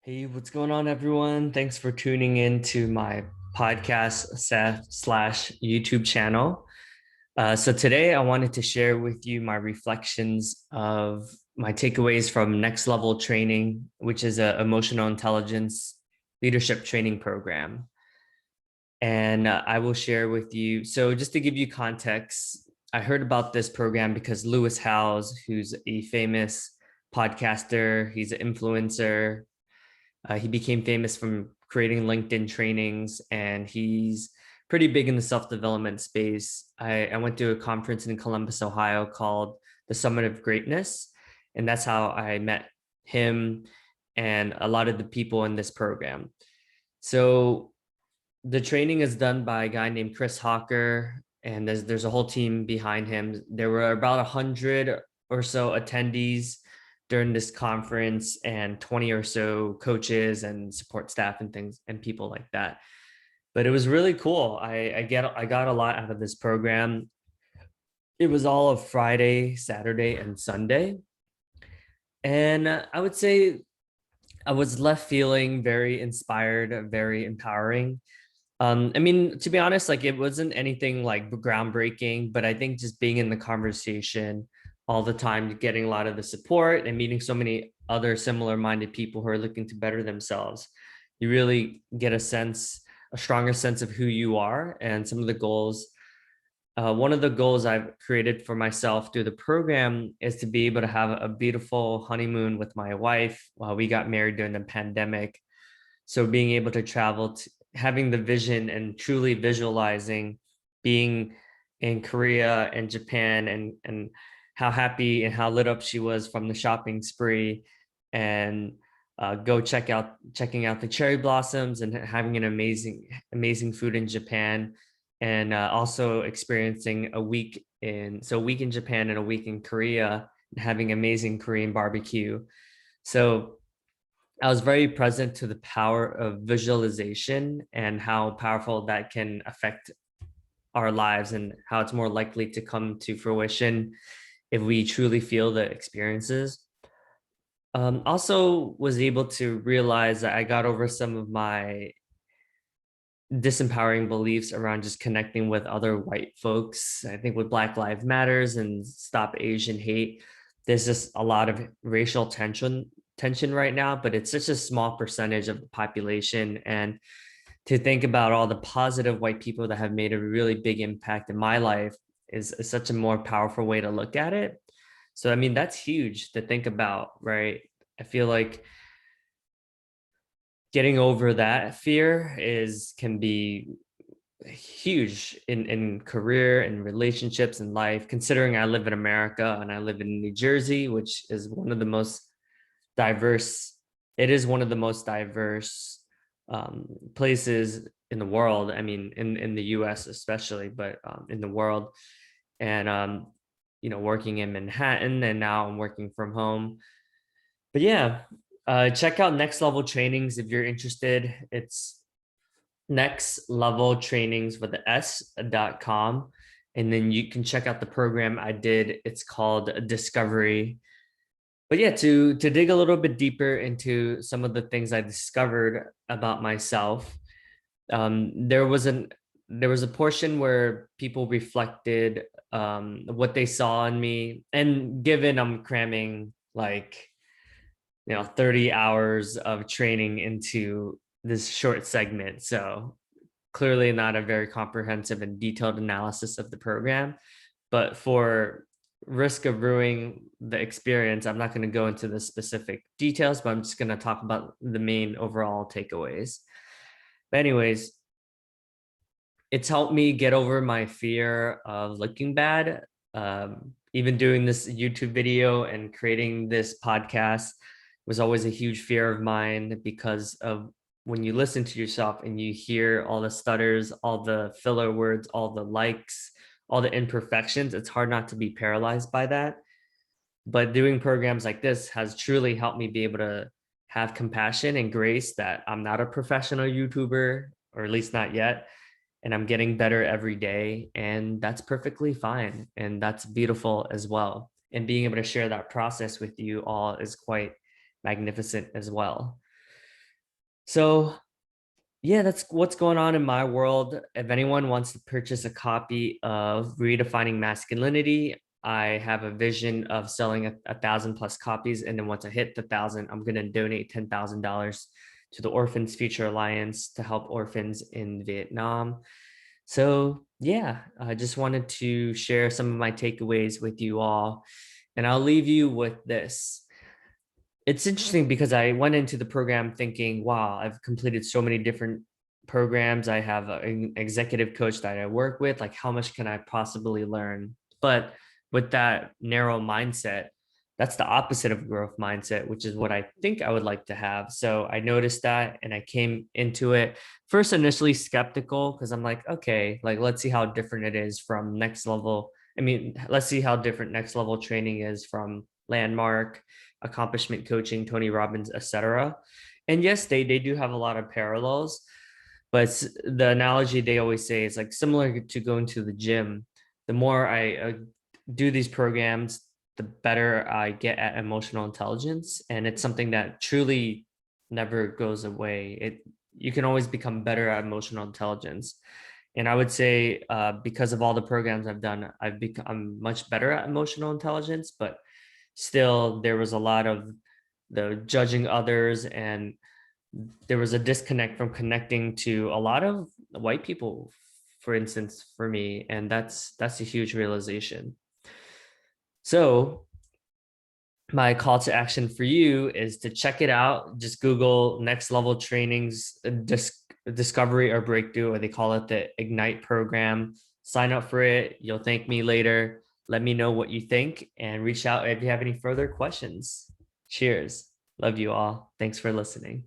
Hey, what's going on, everyone? Thanks for tuning in to my podcast slash YouTube channel. So today I wanted to share with you my reflections of my takeaways from Next Level Training, which is an emotional intelligence leadership training program. And I will share with you. So just to give you context, I heard about this program because Lewis Howes, who's a famous podcaster, he's an influencer. He became famous from creating LinkedIn trainings, and he's pretty big in the self-development space. I went to a conference in Columbus, Ohio called the Summit of Greatness, and that's how I met him and a lot of the people in this program. So the training is done by a guy named Chris Hawker, and there's a whole team behind him. There were about 100 or so attendees during this conference, and 20 or so coaches and support staff and things and people like that. But it was really cool. I got a lot out of this program. It was all of Friday, Saturday, and Sunday, and I would say I was left feeling very inspired, very empowering. I mean, to be honest, like it wasn't anything like groundbreaking, but I think just being in the conversation all the time, getting a lot of the support and meeting so many other similar minded people who are looking to better themselves, you really get a stronger sense of who you are and some of the goals. One of the goals I've created for myself through the program is to be able to have a beautiful honeymoon with my wife while we got married during the pandemic. So being able to travel, having the vision and truly visualizing being in Korea and Japan, and how happy and how lit up she was from the shopping spree, and checking out the cherry blossoms and having an amazing food in Japan, and also experiencing a week in Japan and a week in Korea, and having amazing Korean barbecue. So I was very present to the power of visualization and how powerful that can affect our lives, and how it's more likely to come to fruition if we truly feel the experiences. Also was able to realize that I got over some of my disempowering beliefs around just connecting with other white folks. I think with Black Lives Matters and Stop Asian Hate, there's just a lot of racial tension right now, but it's such a small percentage of the population. And to think about all the positive white people that have made a really big impact in my life is such a more powerful way to look at it. So I mean, that's huge to think about, right? I feel like getting over that fear is can be huge in career and relationships and life, considering I live in America and I live in New Jersey, which is one of the most diverse. It is one of the most diverse places in the world. I mean, in the US especially, but in the world. And working in Manhattan, and now I'm working from home. But yeah, check out Next Level Trainings if you're interested. It's next level trainings with the s.com, and then you can check out the program I did. It's called Discovery. But yeah, to dig a little bit deeper into some of the things I discovered about myself, there was a portion where people reflected what they saw in me, and given I'm cramming like 30 hours of training into this short segment, so clearly not a very comprehensive and detailed analysis of the program. But for risk of ruining the experience, I'm not going to go into the specific details, but I'm just going to talk about the main overall takeaways. But anyways, it's helped me get over my fear of looking bad. Even doing this YouTube video and creating this podcast was always a huge fear of mine, because of when you listen to yourself and you hear all the stutters, all the filler words, all the likes, all the imperfections, it's hard not to be paralyzed by that. But doing programs like this has truly helped me be able to have compassion and grace that I'm not a professional YouTuber, or at least not yet, and I'm getting better every day, and that's perfectly fine, and that's beautiful as well. And being able to share that process with you all is quite magnificent as well. So yeah, that's what's going on in my world. If anyone wants to purchase a copy of Redefining Masculinity, I have a vision of selling a thousand plus copies. And then once I hit the thousand, I'm going to donate $10,000 to the Orphans Future Alliance to help orphans in Vietnam. So, yeah, I just wanted to share some of my takeaways with you all. And I'll leave you with this. It's interesting because I went into the program thinking, wow, I've completed so many different programs. I have an executive coach that I work with. Like, how much can I possibly learn? But with that narrow mindset, that's the opposite of growth mindset, which is what I think I would like to have. So I noticed that and I came into it first initially skeptical because I'm like, okay, like let's see how different it is from next level. I mean, let's see how different next level training is from Landmark, accomplishment coaching, Tony Robbins, etc. And yes, they do have a lot of parallels, but the analogy they always say is like similar to going to the gym. The more I do these programs, the better I get at emotional intelligence, and it's something that truly never goes away. You can always become better at emotional intelligence. And I would say because of all the programs I've done, I've become much better at emotional intelligence, but still there was a lot of the judging others, and there was a disconnect from connecting to a lot of white people, for instance, for me. And that's a huge realization. So my call to action for you is to check it out. Just Google next level trainings, discovery or breakthrough, or they call it the Ignite program. Sign up for it. You'll thank me later. Let me know what you think and reach out if you have any further questions. Cheers. Love you all. Thanks for listening.